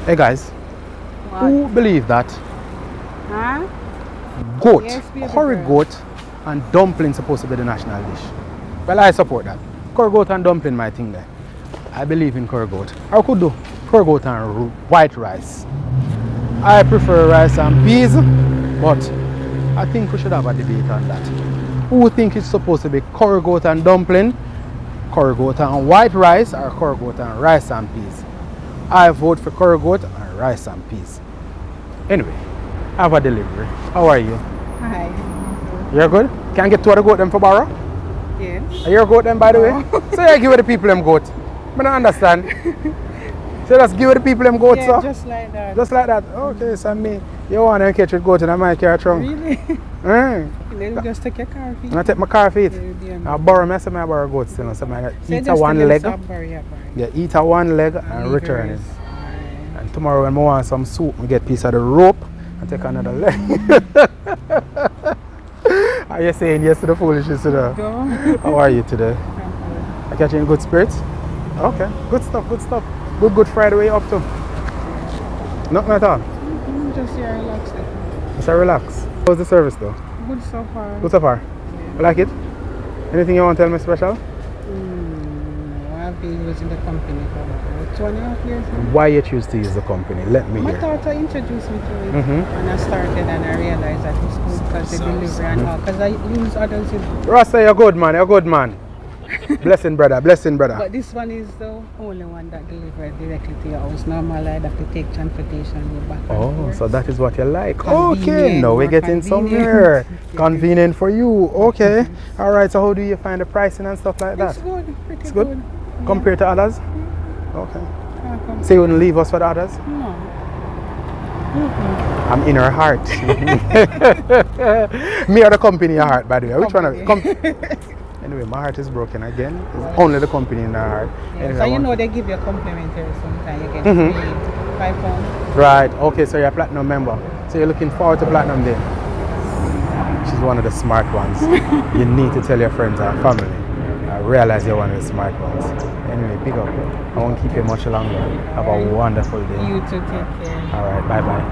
Hey guys, What? who believe that Huh? goat, Yes, baby curry girl. goat and dumpling supposed to be the national dish? Well, I support that. Curry goat and dumpling my thing there. I believe in curry goat. I could do curry goat and white rice. I prefer rice and peas, but I think we should have a debate on that. Who think it's supposed to be curry goat and dumpling, curry goat and white rice, or curry goat and rice and peas? I vote for curry goat and rice and peas. Anyway, I have a delivery. How are you? Hi. You're good? Can I get two of the goat them for borrow? Yes. Are you a goat them by the way? So you give the people them goat. I don't understand. So just give the people them goat, Yeah, so? just like that. Just like that. Okay, so me. You want to catch with goat and I might carry trunk. Really? Mm. Then you just take your car feet. I take my car feet. Yeah, I borrow me, so I borrow goat still. So I eat a one leg. Yeah, eat a one leg and return it. And tomorrow when I want some soup, I get a piece of the rope and take another leg. Are you saying yes to the foolishness today? How are you today? I catch you in good spirits? Okay, good stuff, good stuff. Good Friday, where you up to? Nothing at all? Just here relaxed. Just relax. How's the service though? Good so far. Good so far? Yeah. You like it? Anything you want to tell me special? I've been using the company for about 2.5 years now. Why you choose to use the company? Let me My hear. daughter introduced me to it Mhm. and I started and I realized that it's good because the delivery and all. Because I use others, Rasta, you're good man, you're good man. Blessing brother, blessing brother. but this one is the only one that delivers directly to your house. Normally I'd have to take transportation back and Oh, forth. so that is what you like. Convenient, Okay, now we're more getting convenient. somewhere. Convenient for you. Okay. All right, so how do you find the pricing and stuff like that? It's good, pretty It's good? good. Compared to others? Okay. Yeah. So you wouldn't leave us for the others? No. I'm in her heart. Me or the company in your heart, by the way. Which one? Anyway, my heart is broken again. It's only the company in her heart. Yeah, Anyway, so I you want- know they give you a complimentary sometimes. You get Mhm. free £5. Right. Okay, so you're a platinum member. So you're looking forward to platinum day. She's one of the smart ones. You need to tell your friends and family. I realize you're one of the smart ones. Anyway, pick up. I won't keep you much longer. Have a wonderful day. You too, take care. All right. Bye bye.